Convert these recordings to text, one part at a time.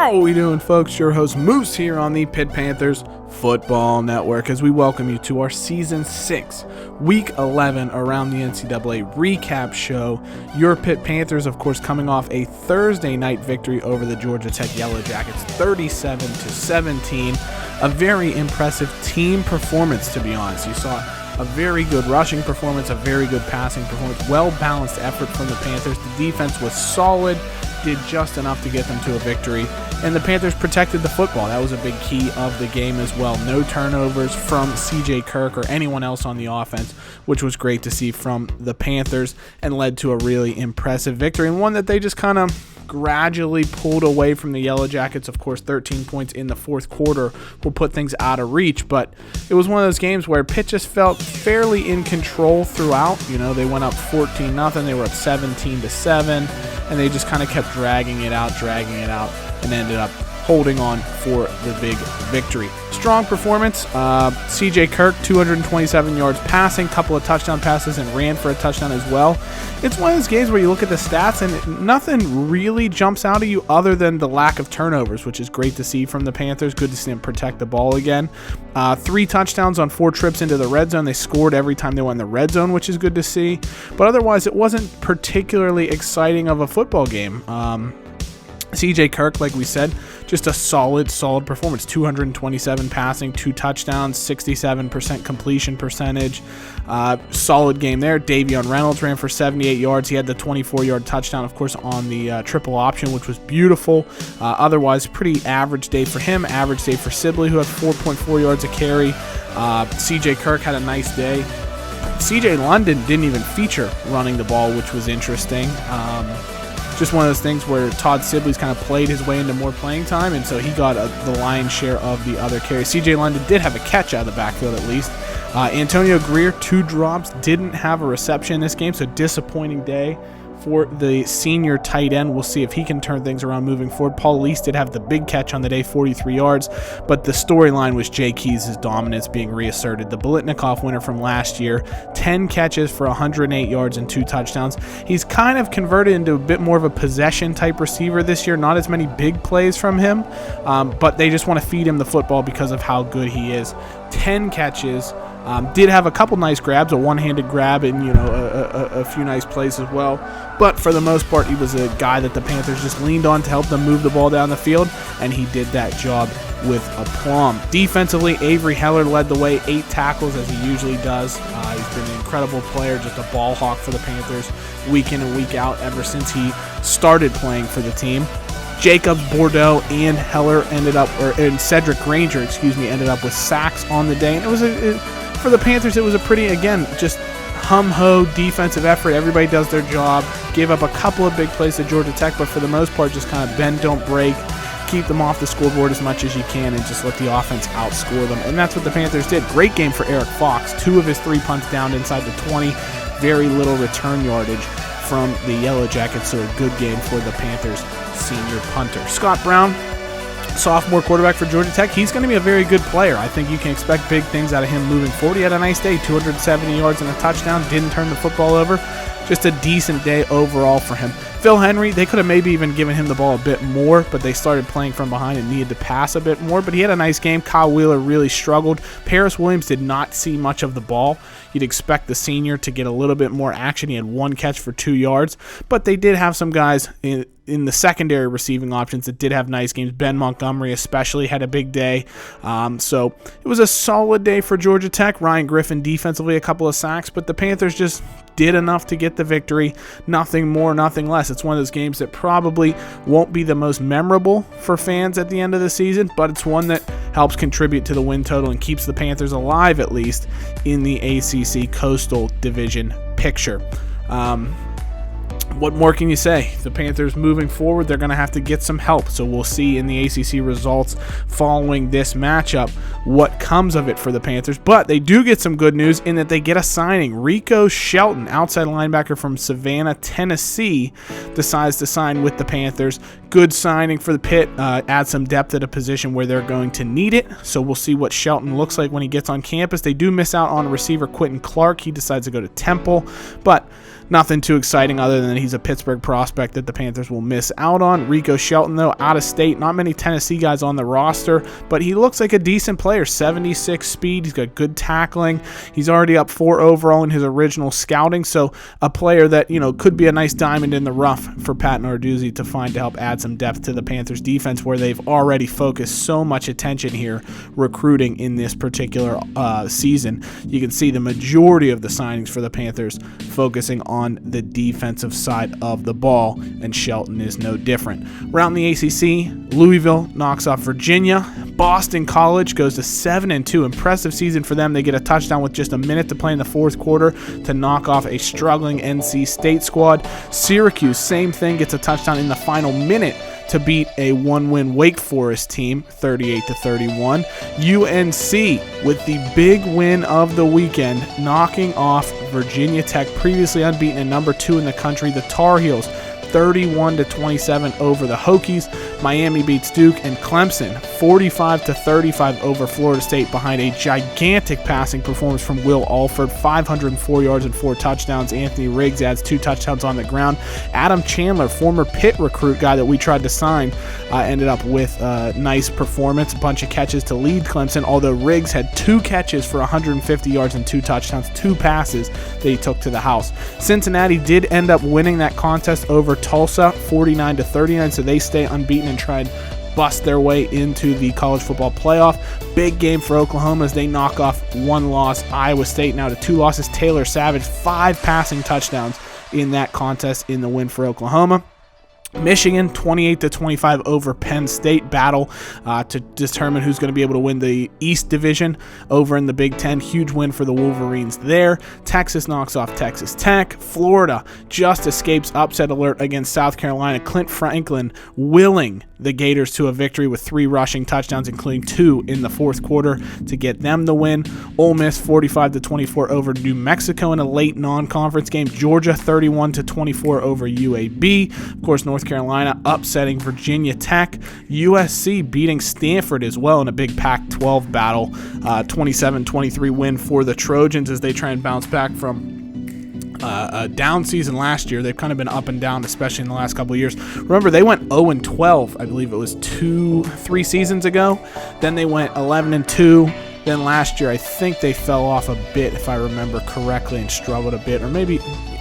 How we doing, folks? Your host Moose here on the Pitt Panthers Football Network as we welcome you to our Season 6, Week 11 Around the NCAA recap show. Your Pitt Panthers, of course, coming off a Thursday night victory over the Georgia Tech Yellow Jackets, 37-17. A very impressive team performance, to be honest. You saw a very good rushing performance, a very good passing performance, well-balanced effort from the Panthers. The defense was solid, did just enough to get them to a victory, and the Panthers protected the football. That was a big key of the game as well. No turnovers from CJ Kirk or anyone else on the offense, which was great to see from the Panthers and led to a really impressive victory, and one that they just kind of gradually pulled away from the Yellow Jackets. Of course, 13 points in the fourth quarter will put things out of reach, but it was one of those games where Pitt just felt fairly in control throughout. You know, they went up 14-0, they were up 17-7, and they just kind of kept dragging it out, and ended up holding on for the big victory. Strong performance. CJ Kirk, 227 yards passing, couple of touchdown passes, and ran for a touchdown as well. It's one of those games where you look at the stats and nothing really jumps out at you other than the lack of turnovers, which is great to see from the Panthers. Good to see them protect the ball again. 3 touchdowns on 4 trips into the red zone. They scored every time they went in the red zone, which is good to see. But otherwise, it wasn't particularly exciting of a football game. CJ Kirk, like we said, just a solid performance. 227 passing, 2 touchdowns, 67% completion percentage. Solid game there. Davion Reynolds ran for 78 yards. He had the 24-yard touchdown, of course, on the triple option, which was beautiful. Otherwise, pretty average day for him. Average day for Sibley, who had 4.4 yards a carry. CJ Kirk had a nice day. CJ London didn't even feature running the ball, which was interesting. Just one of those things where Todd Sibley's kind of played his way into more playing time, and so he got the lion's share of the other carries. CJ London did have a catch out of the backfield at least. Antonio Greer, 2 drops, didn't have a reception in this game, so disappointing day for the senior tight end. We'll see if he can turn things around moving forward. Paul Lease did have the big catch on the day, 43 yards, but the storyline was Jay Keys' dominance being reasserted. The Bolitnikoff winner from last year, 10 catches for 108 yards and 2 touchdowns. He's kind of converted into a bit more of a possession type receiver this year. Not as many big plays from him, but they just want to feed him the football because of how good he is. 10 catches. Did have a couple nice grabs, a one-handed grab, and a few nice plays as well. But for the most part, he was a guy that the Panthers just leaned on to help them move the ball down the field, and he did that job with aplomb. Defensively, Avery Heller led the way, 8 tackles as he usually does. He's been an incredible player, just a ball hawk for the Panthers week in and week out ever since he started playing for the team. Jacobs, Bordeaux, and Heller and Cedric Granger, ended up with sacks on the day. And it was for the Panthers, it was a pretty, again, just hum-ho defensive effort. Everybody does their job. Gave up a couple of big plays to Georgia Tech, but for the most part, just kind of bend, don't break. Keep them off the scoreboard as much as you can and just let the offense outscore them. And that's what the Panthers did. Great game for Eric Fox. 2 of his 3 punts down inside the 20. Very little return yardage from the Yellow Jackets, so a good game for the Panthers senior punter. Scott Brown, sophomore quarterback for Georgia Tech, he's going to be a very good player. I think you can expect big things out of him moving forward. He had a nice day, 270 yards and a touchdown, didn't turn the football over. Just a decent day overall for him. Phil Henry, they could have maybe even given him the ball a bit more, but they started playing from behind and needed to pass a bit more, but he had a nice game. Kyle Wheeler really struggled. Paris Williams did not see much of the ball. You'd expect the senior to get a little bit more action. He had 1 catch for 2 yards, but they did have some guys in the secondary receiving options that did have nice games. Ben Montgomery especially had a big day. So it was a solid day for Georgia Tech. Ryan Griffin defensively, a couple of sacks, but the Panthers just did enough to get the victory. Nothing more, nothing less. It's one of those games that probably won't be the most memorable for fans at the end of the season, but it's one that helps contribute to the win total and keeps the Panthers alive, at least, in the ACC Coastal Division picture. What more can you say? The Panthers moving forward, they're going to have to get some help. So we'll see in the ACC results following this matchup what comes of it for the Panthers. But they do get some good news in that they get a signing. Rico Shelton, outside linebacker from Savannah, Tennessee, decides to sign with the Panthers. good signing for the Pitt. Add some depth at a position where they're going to need it. So we'll see what Shelton looks like when he gets on campus. They do miss out on receiver Quentin Clark. He decides to go to Temple, but nothing too exciting other than he's a Pittsburgh prospect that the Panthers will miss out on. Rico Shelton, though, out of state. Not many Tennessee guys on the roster, but he looks like a decent player. 76 speed. He's got good tackling. He's already up 4 overall in his original scouting, so a player that, could be a nice diamond in the rough for Pat Narduzzi to find to help add some depth to the Panthers defense, where they've already focused so much attention here recruiting in this particular season. You can see the majority of the signings for the Panthers focusing on the defensive side of the ball, and Shelton is no different. Around the ACC, Louisville knocks off Virginia. Boston College goes to 7-2. Impressive season for them. They get a touchdown with just a minute to play in the fourth quarter to knock off a struggling NC State squad. Syracuse, same thing, gets a touchdown in the final minute to beat a 1-win Wake Forest team, 38-31. UNC with the big win of the weekend, knocking off Virginia Tech, previously unbeaten and number 2 in the country. The Tar Heels 31-27 over the Hokies. Miami beats Duke, and Clemson 45-35 over Florida State behind a gigantic passing performance from Will Alford, 504 yards and 4 touchdowns. Anthony Riggs adds 2 touchdowns on the ground. Adam Chandler, former Pitt recruit guy that we tried to sign, ended up with a nice performance, a bunch of catches to lead Clemson, although Riggs had 2 catches for 150 yards and 2 touchdowns, 2 passes that he took to the house. Cincinnati did end up winning that contest over Tulsa, 49-39, so they stay unbeaten and try and bust their way into the college football playoff. Big game for Oklahoma as they knock off 1 loss Iowa State now to 2 losses. Taylor Savage, 5 passing touchdowns in that contest in the win for Oklahoma. Michigan 28-25 over Penn State, battle to determine who's going to be able to win the East Division over in the Big Ten. Huge win for the Wolverines there. Texas knocks off Texas Tech. Florida just escapes upset alert against South Carolina. Clint Franklin willing the Gators to a victory with 3 rushing touchdowns, including 2 in the fourth quarter to get them the win. Ole Miss 45-24 over New Mexico in a late non-conference game. Georgia 31-24 over UAB. Of course, North Carolina upsetting Virginia Tech. USC beating Stanford as well in a big Pac-12 battle. 27-23 win for the Trojans as they try and bounce back from a down season last year. They've kind of been up and down, especially in the last couple of years. Remember, they went 0-12, I believe it was 2-3 seasons ago. Then they went 11-2. Then last year, I think they fell off a bit, if I remember correctly, and struggled a bit. Or maybe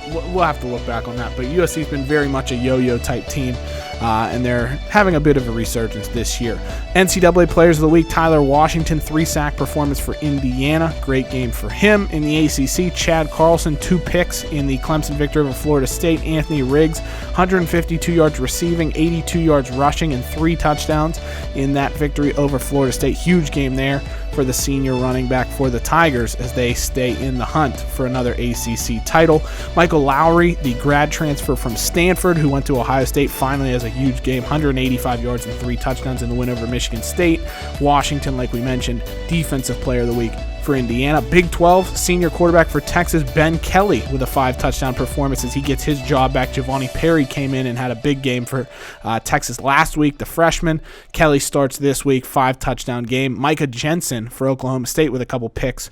we'll have to look back on that. But USC's been very much a yo-yo type team, and they're having a bit of a resurgence this year. NCAA Players of the Week, Tyler Washington, 3-sack performance for Indiana. Great game for him. In the ACC, Chad Carlson, 2 picks in the Clemson victory over Florida State. Anthony Riggs, 152 yards receiving, 82 yards rushing, and 3 touchdowns in that victory over Florida State. Huge game there for the senior running back for the Tigers as they stay in the hunt for another ACC title. Michael Lowry, the grad transfer from Stanford who went to Ohio State, finally has a huge game, 185 yards and 3 touchdowns in the win over Michigan State. Washington, like we mentioned, Defensive Player of the Week for Indiana. Big 12, senior quarterback for Texas, Ben Kelly, with a 5-touchdown performance as he gets his job back. Giovanni Perry came in and had a big game for Texas last week, the freshman. Kelly starts this week, 5-touchdown game. Micah Jensen for Oklahoma State with a couple picks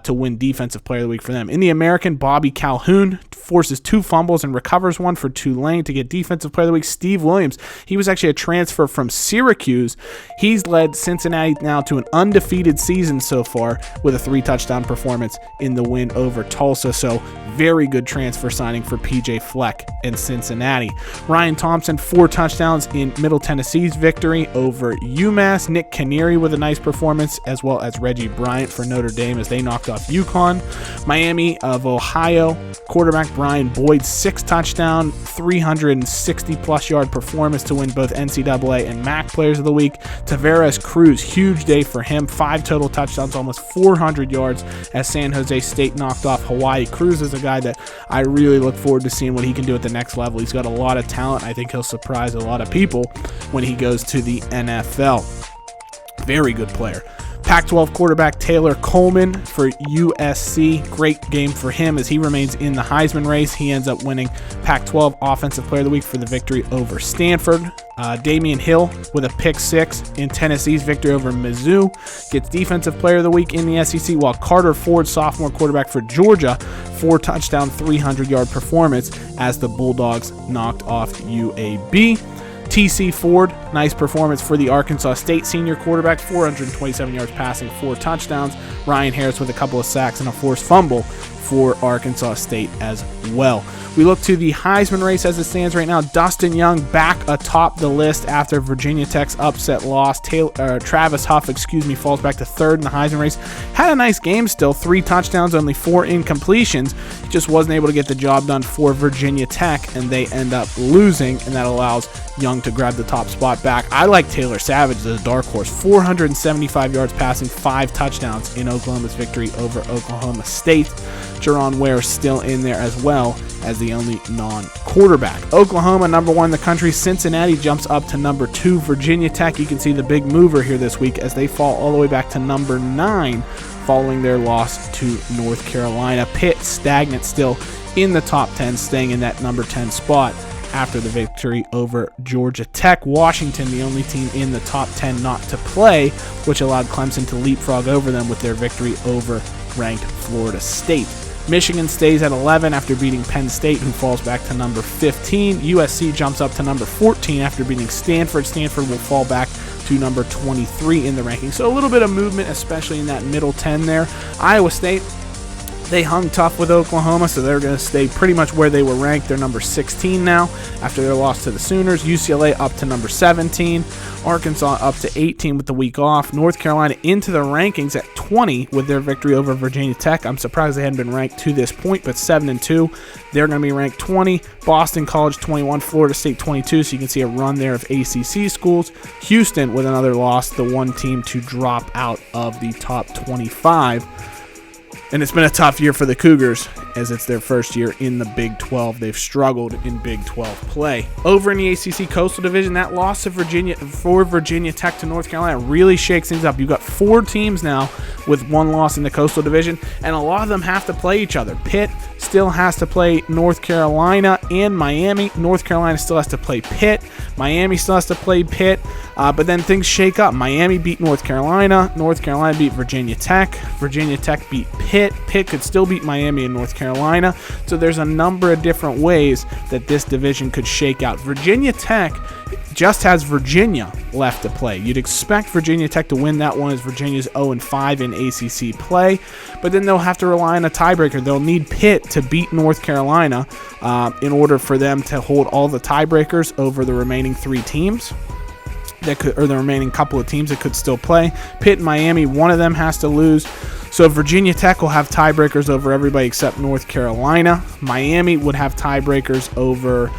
to win Defensive Player of the Week for them. In the American, Bobby Calhoun forces 2 fumbles and recovers 1 for Tulane to get Defensive Player of the Week. Steve Williams, he was actually a transfer from Syracuse. He's led Cincinnati now to an undefeated season so far with a 3-touchdown performance in the win over Tulsa. So very good transfer signing for PJ Fleck in Cincinnati. Ryan Thompson, 4 touchdowns in Middle Tennessee's victory over UMass. Nick Canary with a nice performance, as well as Reggie Bryant for Notre Dame as they knocked off UConn. Miami of Ohio, quarterback Brian Boyd, 6-touchdown, 360-plus yard performance to win both NCAA and MAC Players of the Week. Tavares Cruz, huge day for him, 5 total touchdowns, almost 400 yards as San Jose State knocked off Hawaii. Cruz is a guy that I really look forward to seeing what he can do at the next level. He's got a lot of talent. I think he'll surprise a lot of people when he goes to the NFL. Very good player. Pac-12 quarterback Taylor Coleman for USC. Great game for him as he remains in the Heisman race. He ends up winning Pac-12 Offensive Player of the Week for the victory over Stanford. Damian Hill with a pick six in Tennessee's victory over Mizzou gets Defensive Player of the Week in the SEC, while Carter Ford, sophomore quarterback for Georgia, 4-touchdown, 300-yard performance as the Bulldogs knocked off UAB. TC Ford, nice performance for the Arkansas State senior quarterback, 427 yards passing, 4 touchdowns. Ryan Harris with a couple of sacks and a forced fumble for Arkansas State as well. We look to the Heisman race as it stands right now. Dustin Young back atop the list after Virginia Tech's upset loss. Travis Huff, falls back to third in the Heisman race. Had a nice game still, 3 touchdowns, only 4 incompletions. Just wasn't able to get the job done for Virginia Tech, and they end up losing, and that allows Young to grab the top spot back. I like Taylor Savage as a dark horse. 475 yards passing, 5 touchdowns in Oklahoma's victory over Oklahoma State. Jaron Ware still in there as well as the only non-quarterback. Oklahoma, number 1 in the country. Cincinnati jumps up to number 2. Virginia Tech, you can see the big mover here this week as they fall all the way back to number 9 following their loss to North Carolina. Pitt stagnant still in the top 10, staying in that number 10 spot after the victory over Georgia Tech. Washington, the only team in the top 10 not to play, which allowed Clemson to leapfrog over them with their victory over ranked Florida State. Michigan stays at 11 after beating Penn State, who falls back to number 15. USC jumps up to number 14 after beating Stanford. Stanford will fall back to number 23 in the rankings. So a little bit of movement, especially in that middle 10 there. Iowa State, they hung tough with Oklahoma, so they're going to stay pretty much where they were ranked. They're number 16 now after their loss to the Sooners. UCLA up to number 17. Arkansas up to 18 with the week off. North Carolina into the rankings at 20 with their victory over Virginia Tech. I'm surprised they hadn't been ranked to this point, but 7-2. They're going to be ranked 20. Boston College 21. Florida State 22, so you can see a run there of ACC schools. Houston with another loss, the one team to drop out of the top 25. And it's been a tough year for the Cougars as it's their first year in the Big 12. They've struggled in Big 12 play. Over in the ACC Coastal Division, that loss of Virginia Tech to North Carolina really shakes things up. You've got 4 teams now with 1 loss in the Coastal Division, and a lot of them have to play each other. Pitt still has to play North Carolina and Miami. North Carolina still has to play Pitt. Miami still has to play Pitt. But then things shake up. Miami beat North Carolina. North Carolina beat Virginia Tech. Virginia Tech beat Pitt. Pitt could still beat Miami and North Carolina. So there's a number of different ways that this division could shake out. Virginia Tech just has Virginia left to play. You'd expect Virginia Tech to win that one as Virginia's 0-5 in ACC play, but then they'll have to rely on a tiebreaker. They'll need Pitt to beat North Carolina in order for them to hold all the tiebreakers over the remaining 3 teams. The remaining couple of teams that could still play. Pitt and Miami, one of them has to lose. So Virginia Tech will have tiebreakers over everybody except North Carolina. Miami would have tiebreakers over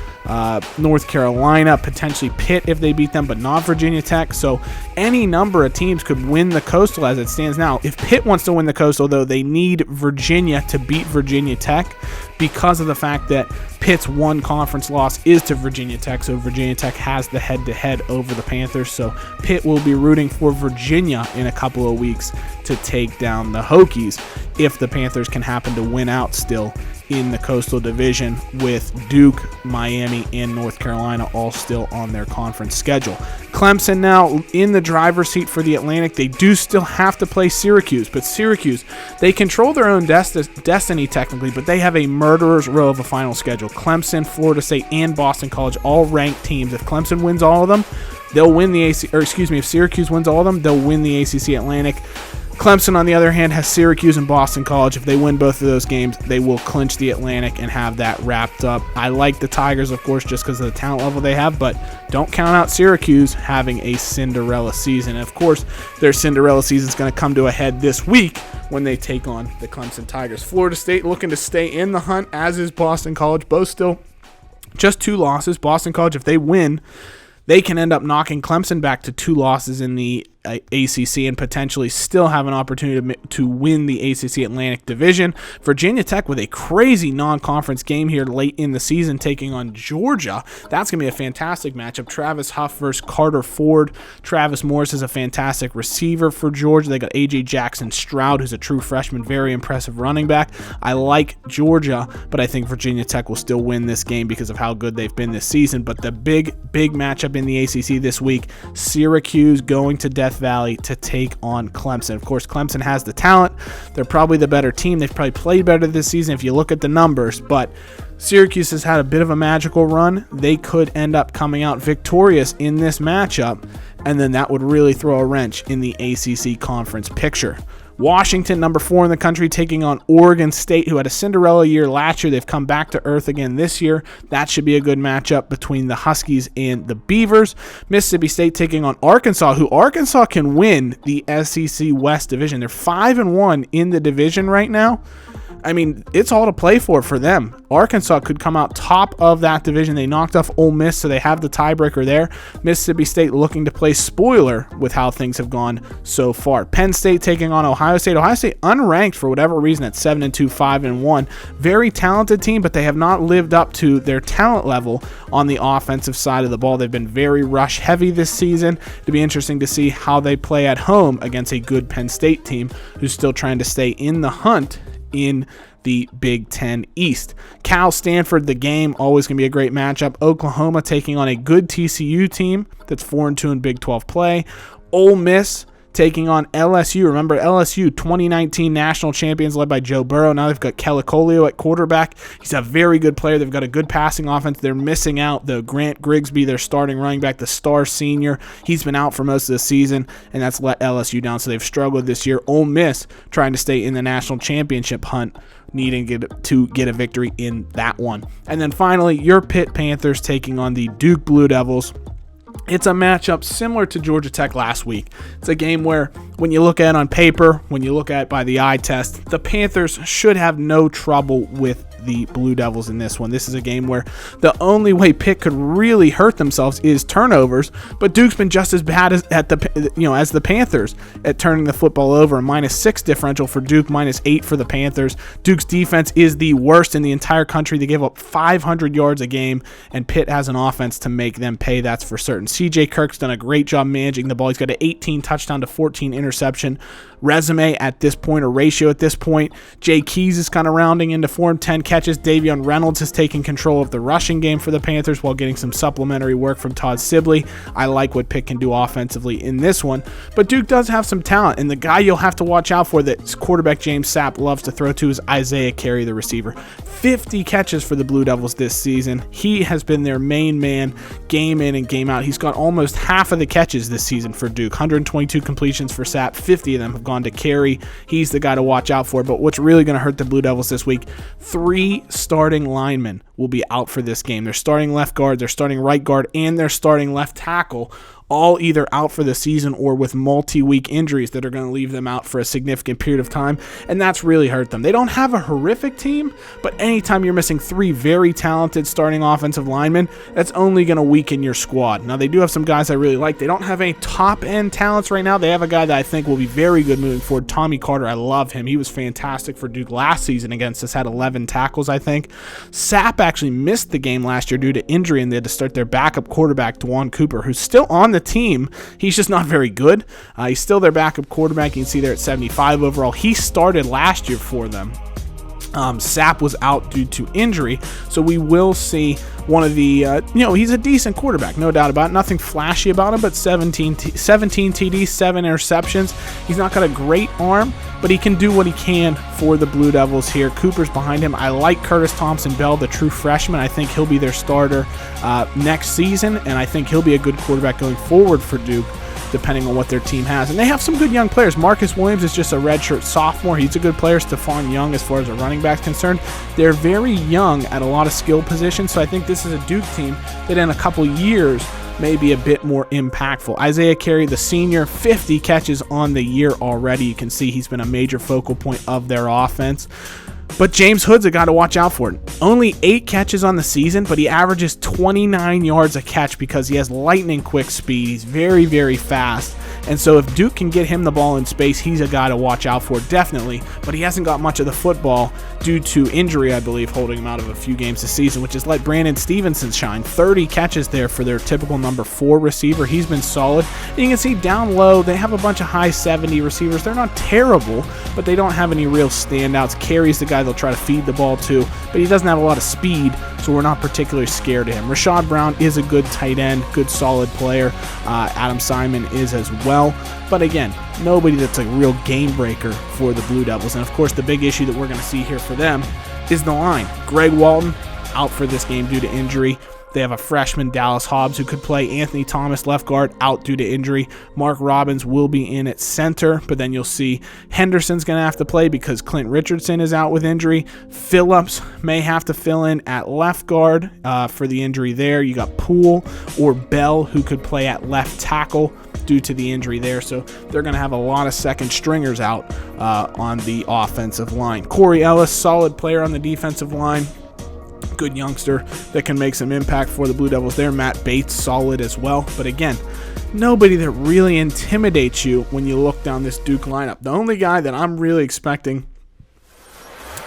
North Carolina, potentially Pitt if they beat them, but not Virginia Tech. So any number of teams could win the Coastal as it stands now. If Pitt wants to win the Coastal, though, they need Virginia to beat Virginia Tech because of the fact that Pitt's one conference loss is to Virginia Tech, so Virginia Tech has the head-to-head over the Panthers. So Pitt will be rooting for Virginia in a couple of weeks to take down the Hokies if the Panthers can happen to win out still in the Coastal Division with Duke, Miami, and North Carolina all still on their conference schedule. Clemson now in the driver's seat for the Atlantic. They do still have to play Syracuse, but Syracuse, they control their own destiny technically, but they have a murderer's row of a final schedule. Clemson, Florida State, and Boston College all ranked teams. If Clemson wins all of them, they'll win the if Syracuse wins all of them, they'll win the ACC Atlantic. Clemson, on the other hand, has Syracuse and Boston College. If they win both of those games, they will clinch the Atlantic and have that wrapped up. I like the Tigers, of course, just because of the talent level they have, but don't count out Syracuse having a Cinderella season. And of course, their Cinderella season is going to come to a head this week when they take on the Clemson Tigers. Florida State looking to stay in the hunt, as is Boston College. Both still just 2 losses. Boston College, if they win, they can end up knocking Clemson back to 2 losses in the ACC and potentially still have an opportunity to win the ACC Atlantic Division. Virginia Tech with a crazy non-conference game here late in the season taking on Georgia. That's going to be a fantastic matchup. Travis Huff versus Carter Ford. Travis Morris is a fantastic receiver for Georgia. They got A.J. Jackson Stroud, who's a true freshman, very impressive running back. I like Georgia, but I think Virginia Tech will still win this game because of how good they've been this season. But the big matchup in the ACC this week, Syracuse going to Death Valley to take on Clemson. Of course, Clemson has the talent. They're probably the better team. They've probably played better this season if you look at the numbers, but Syracuse has had a bit of a magical run. They could end up coming out victorious in this matchup, and then that would really throw a wrench in the ACC conference picture. Washington, number 4 in the country, taking on Oregon State, who had a Cinderella year last year. They've come back to earth again this year. That should be a good matchup between the Huskies and the Beavers. Mississippi State taking on Arkansas, who Arkansas can win the SEC West Division. They're 5-1 in the division right now. I mean, it's all to play for them. Arkansas could come out top of that division. They knocked off Ole Miss, so they have the tiebreaker there. Mississippi State looking to play spoiler with how things have gone so far. Penn State taking on Ohio State. Ohio State unranked for whatever reason at 7-2, 5-1. Very talented team, but they have not lived up to their talent level on the offensive side of the ball. They've been very rush heavy this season. It'll be interesting to see how they play at home against a good Penn State team who's still trying to stay in the hunt in the Big Ten East. Cal Stanford, the game, always going to be a great matchup. Oklahoma taking on a good TCU team that's 4-2 in Big 12 play. Ole Miss taking on LSU. Remember, LSU 2019 national champions led by Joe Burrow. Now they've got Kelikolio at quarterback. He's a very good player. They've got a good passing offense. They're missing out the Grant Grigsby, their starting running back, the star senior. He's been out for most of the season, and that's let LSU down, so they've struggled this year. Ole Miss trying to stay in the national championship hunt, needing to get a victory in that one. And then finally, your Pitt Panthers taking on the Duke Blue Devils. It's a matchup similar to Georgia Tech last week. It's a game where when you look at it on paper, when you look at it by the eye test, the Panthers should have no trouble with the Blue Devils in this one. This is a game where the only way Pitt could really hurt themselves is turnovers, but Duke's been just as bad as the Panthers at turning the football over. -6 differential for Duke, -8 for the Panthers. Duke's defense is the worst in the entire country. They give up 500 yards a game, and Pitt has an offense to make them pay, that's for certain. CJ Kirk's done a great job managing the ball. He's got an 18 touchdown to 14 interception resume at this point, or ratio at this point. Jay Keys is kind of rounding into form, 10 catches. Davion Reynolds has taken control of the rushing game for the Panthers while getting some supplementary work from Todd Sibley. I like what Pitt can do offensively in this one, but Duke does have some talent, and the guy you'll have to watch out for that quarterback James Sapp loves to throw to is Isaiah Carey, the receiver. 50 catches for the Blue Devils this season. He has been their main man game in and game out. He's got almost half of the catches this season for Duke. 122 completions for Sapp. 50 of them have gone to Carey. He's the guy to watch out for. But what's really going to hurt the Blue Devils this week, 3 starting linemen will be out for this game. Their starting left guard, their starting right guard, and their starting left tackle, all either out for the season or with multi-week injuries that are going to leave them out for a significant period of time, and that's really hurt them. They don't have a horrific team, but anytime you're missing 3 very talented starting offensive linemen, that's only going to weaken your squad. Now, they do have some guys I really like. They don't have any top-end talents right now. They have a guy that I think will be very good moving forward, Tommy Carter. I love him. He was fantastic for Duke last season against us, had 11 tackles, I think. Sapp actually missed the game last year due to injury, and they had to start their backup quarterback, DeJuan Cooper, who's still on the team. He's just not very good. He's still their backup quarterback. You can see there at 75 overall. He started last year for them. Sapp was out due to injury, so we will see one of the, he's a decent quarterback, no doubt about it. Nothing flashy about him, but 17 TDs, 7 interceptions. He's not got a great arm, but he can do what he can for the Blue Devils here. Cooper's behind him. I like Curtis Thompson-Bell, the true freshman. I think he'll be their starter next season, and I think he'll be a good quarterback going forward for Duke, depending on what their team has. And they have some good young players. Marcus Williams is just a redshirt sophomore. He's a good player. Stephon Young, as far as a running back's concerned. They're very young at a lot of skill positions, so I think this is a Duke team that in a couple years may be a bit more impactful. Isaiah Carey, the senior, 50 catches on the year already. You can see he's been a major focal point of their offense. But James Hood's a guy to watch out for. Only 8 catches on the season, but he averages 29 yards a catch because he has lightning quick speed. He's very, very fast. And so if Duke can get him the ball in space, he's a guy to watch out for, definitely. But he hasn't got much of the football due to injury, I believe, holding him out of a few games this season, which has let Brandon Stevenson shine. 30 catches there for their typical number 4 receiver. He's been solid. And you can see down low, they have a bunch of high 70 receivers. They're not terrible, but they don't have any real standouts. Carey's the guy they'll try to feed the ball to, but he doesn't have a lot of speed, so we're not particularly scared of him. Rashad Brown is a good tight end, good solid player. Adam Simon is as well. But again, nobody that's a real game breaker for the Blue Devils. And of course, the big issue that we're going to see here for them is the line. Greg Walton out for this game due to injury. They have a freshman, Dallas Hobbs, who could play. Anthony Thomas, left guard, out due to injury. Mark Robbins will be in at center, but then you'll see Henderson's going to have to play because Clint Richardson is out with injury. Phillips may have to fill in at left guard for the injury there. You got Poole or Bell, who could play at left tackle due to the injury there. So they're going to have a lot of second stringers out on the offensive line. Corey Ellis, solid player on the defensive line. Good youngster that can make some impact for the Blue Devils there. Matt Bates, solid as well. But again, nobody that really intimidates you when you look down this Duke lineup. The only guy that I'm really expecting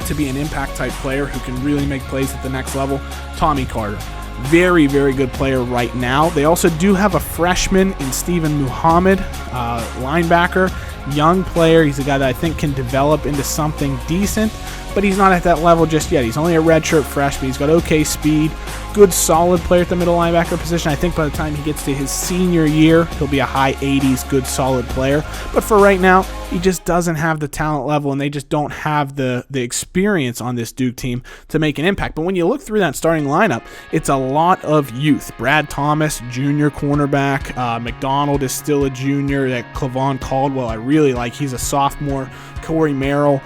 to be an impact type player who can really make plays at the next level, Tommy Carter. Very, very good player right now. They also do have a freshman in Stephen Muhammad, linebacker, young player. He's a guy that I think can develop into something decent, but he's not at that level just yet. He's only a redshirt freshman. He's got okay speed, good solid player at the middle linebacker position. I think by the time he gets to his senior year, he'll be a high 80s, good solid player. But for right now, he just doesn't have the talent level, and they just don't have the experience on this Duke team to make an impact. But when you look through that starting lineup, it's a lot of youth. Brad Thomas, junior cornerback. McDonald is still a junior. That Clavon Caldwell, I really like. He's a sophomore. Corey Merrill.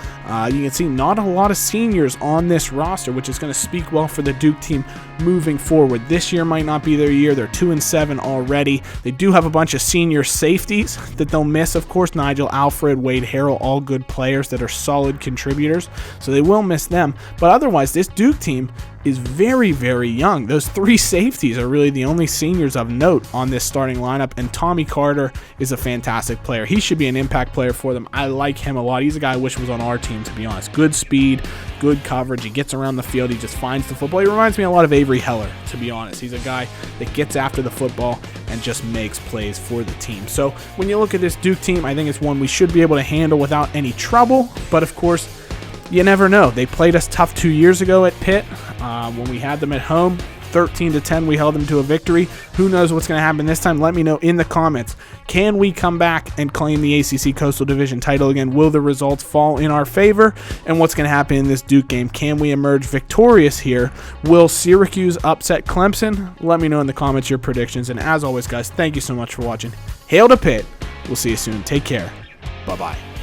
You can see not a lot of seniors on this roster, which is going to speak well for the Duke team moving forward. This year might not be their year. They're 2-7 already. They do have a bunch of senior safeties that they'll miss, of course. Nigel Alfred, Wade Harrell, all good players that are solid contributors, so they will miss them. But otherwise, this Duke team is very, very young. Those 3 safeties are really the only seniors of note on this starting lineup, and Tommy Carter is a fantastic player. He should be an impact player for them. I like him a lot. He's a guy I wish was on our team, to be honest. Good speed, good coverage. He gets around the field. He just finds the football. He reminds me a lot of Avery Heller, to be honest. He's a guy that gets after the football and just makes plays for the team. So when you look at this Duke team, I think it's one we should be able to handle without any trouble, but of course, you never know. They played us tough 2 years ago at Pitt when we had them at home. 13-10, we held them to a victory. Who knows what's going to happen this time? Let me know in the comments. Can we come back and claim the ACC Coastal Division title again? Will the results fall in our favor? And what's going to happen in this Duke game? Can we emerge victorious here? Will Syracuse upset Clemson? Let me know in the comments your predictions. And as always, guys, thank you so much for watching. Hail to Pitt. We'll see you soon. Take care. Bye-bye.